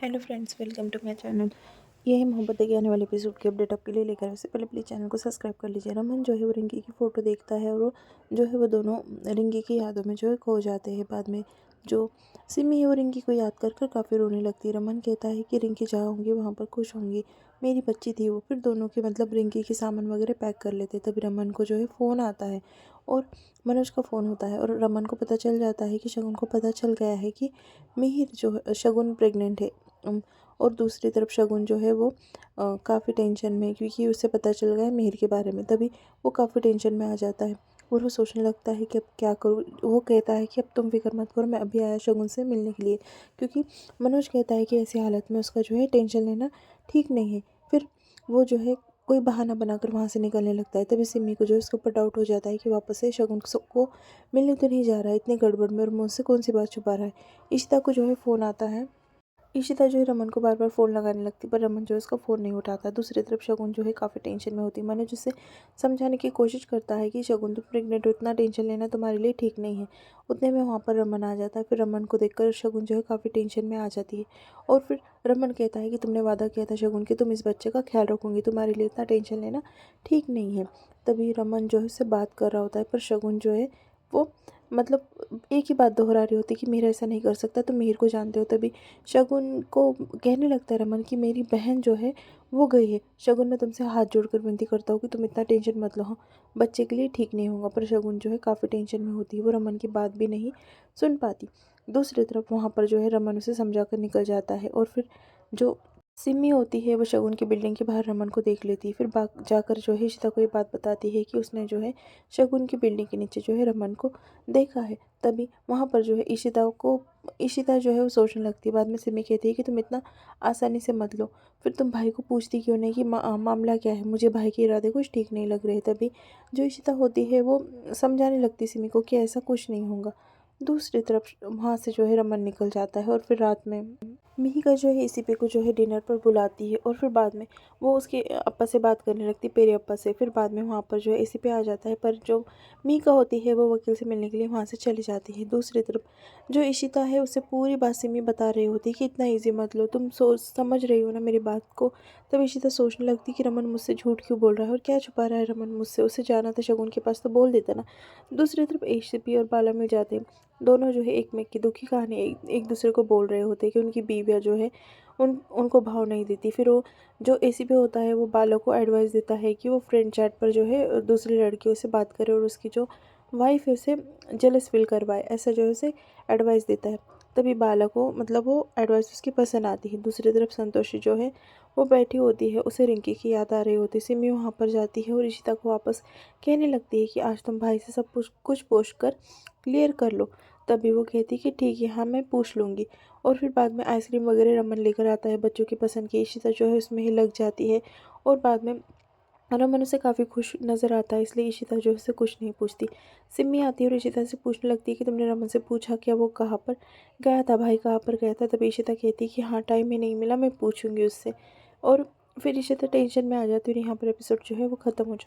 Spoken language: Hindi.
Hello friends, welcome to my channel. ये है मोहब्बत के आने वाले एपिसोड की अपडेट आपके लिए लेकर आए। उससे पहले प्लीज़ चैनल को सब्सक्राइब कर लीजिए। रमन जो है वो रिंकी की फ़ोटो देखता है और वो जो है वो दोनों रिंकी की यादों में जो है खो जाते हैं। बाद में जो सिमी है वो रिंकी को याद कर कर काफ़ी रोने लगती है। रमन कहता है कि रिंकी जहाँ होंगी वहाँ पर खुश होंगी, मेरी बच्ची थी वो। फिर दोनों के मतलब रिंकी के सामान वगैरह पैक कर लेते। तभी रमन को जो है फ़ोन आता है और मनोज का फ़ोन होता है और रमन को पता चल जाता है कि शगुन को पता चल गया है कि मिहिर जो है शगुन प्रेग्नेंट है। और दूसरी तरफ शगुन जो है वो काफ़ी टेंशन में है क्योंकि उसे पता चल गया है मिहिर के बारे में। तभी वो काफ़ी टेंशन में आ जाता है और वो सोचने लगता है कि अब क्या करूँ। वो कहता है कि अब तुम फिक्र मत करो, मैं अभी आया शगुन से मिलने के लिए, क्योंकि मनोज कहता है कि ऐसी हालत में उसका जो है टेंशन लेना ठीक नहीं है। फिर वो जो है कोई बहाना बनाकर वहाँ से निकलने लगता है। तभी सिमी को जो है उसके ऊपर डाउट हो जाता है कि वापस से शगुन को मिलने तो नहीं जा रहा है इतनी गड़बड़ में, और मुझसे कौन सी बात छुपा रहा है। इशिता को जो है फ़ोन आता है। इशिता जो है रमन को बार बार फ़ोन लगाने लगती पर रमन जो है उसका फ़ोन नहीं उठाता। दूसरी तरफ शगुन जो है काफ़ी टेंशन में होती है। मनोज उसे समझाने की कोशिश करता है कि शगुन तुम प्रेग्नेंट हो, इतना टेंशन लेना तुम्हारे लिए ठीक नहीं है। उतने में वहाँ पर रमन आ जाता है। फिर रमन को देखकर शगुन जो है काफ़ी टेंशन में आ जाती है और फिर रमन कहता है कि तुमने वादा किया था शगुन कि तुम इस बच्चे का ख्याल रखोगी, तुम्हारे लिए इतना टेंशन लेना ठीक नहीं है। तभी रमन जो है उससे बात कर रहा होता है पर शगुन जो है वो मतलब एक ही बात दोहरा रही होती कि मेरा ऐसा नहीं कर सकता, तुम मिहिर को जानते हो। तभी शगुन को कहने लगता है रमन कि मेरी बहन जो है वो गई है। शगुन, मैं तुमसे हाथ जोड़कर विनती करता हूँ कि तुम इतना टेंशन मत लो, हाँ, बच्चे के लिए ठीक नहीं होगा। पर शगुन जो है काफ़ी टेंशन में होती है, वो रमन की बात भी नहीं सुन पाती। दूसरी तरफ वहाँ पर जो है रमन उसे समझा कर निकल जाता है और फिर जो सिमी होती है वो शगुन की बिल्डिंग के बाहर रमन को देख लेती है। फिर बाग जाकर जो है इशिता को ये बात बताती है कि उसने जो है शगुन की बिल्डिंग के नीचे जो है रमन को देखा है। तभी वहाँ पर जो है इशिता जो है वो सोचने लगती है। बाद में सिमी कहती है कि तुम इतना आसानी से मत लो, फिर तुम भाई को पूछती क्यों नहीं कि मामला क्या है, मुझे भाई के इरादे कुछ ठीक नहीं लग रहे। तभी जो इशिता होती है वो समझाने लगती सिमी को कि ऐसा कुछ नहीं होगा। दूसरी तरफ वहाँ से जो है रमन निकल जाता है और फिर रात में मिहिका जो है इसी पे को जो है डिनर पर बुलाती है और फिर बाद में वो उसके अप्पा से बात करने लगती है, पेरे अप्पा से। फिर बाद में वहाँ पर जो है इसी पे आ जाता है पर जो मिहिका होती है वो वकील से मिलने के लिए वहाँ से चली जाती है। दूसरी तरफ जो इशिता है उसे पूरी बात सिमी बता रही होती है कि इतना ईजी मत लो, तुम सोच समझ रही हो ना मेरी बात को। तब इशिता सोचने लगती कि रमन मुझसे झूठ क्यों बोल रहा है और क्या छुपा रहा है रमन मुझसे, उसे जाना था शगुन के पास तो बोल देता ना। दूसरी तरफ एसीपी और बाला मिल जाते हैं। दोनों जो है एक में की दुखी कहानी एक दूसरे को बोल रहे होते हैं कि उनकी बीवियाँ जो है उनको भाव नहीं देती। फिर वो जो एसीपी होता है वो बाला को एडवाइस देता है कि वो फ्रेंड चैट पर जो है दूसरी लड़कियों से बात करे और उसकी जो वाइफ है उसे जेलस फील करवाए, ऐसा जो है उसे एडवाइस देता है। तभी बाला को मतलब वो एडवाइस उसकी पसंद आती है। दूसरी तरफ संतोषी जो है वो बैठी होती है, उसे रिंकी की याद आ रही होती है। सिमी वहाँ पर जाती है और इशिता को वापस कहने लगती है कि आज तुम भाई से सब कुछ पूछ कर क्लियर कर लो। तभी वो कहती कि ठीक है, हाँ मैं पूछ लूँगी। और फिर बाद में आइसक्रीम वगैरह रमन लेकर आता है बच्चों की पसंद की। इशिता जो है उसमें ही लग जाती है और बाद में रमन उसे काफ़ी खुश नज़र आता है, इसलिए इशिता जो है उससे कुछ नहीं पूछती। सिमी आती है और इशिता से पूछने लगती है कि तुमने रमन से पूछा क्या वो कहाँ पर गया था, भाई कहाँ पर गया था। तभी इशिता कहती है कि हाँ टाइम ही नहीं मिला, मैं पूछूंगी उससे। और फिर इशिता टेंशन में आ जाती है और यहाँ पर एपिसोड जो है वो ख़त्म हो जाता है।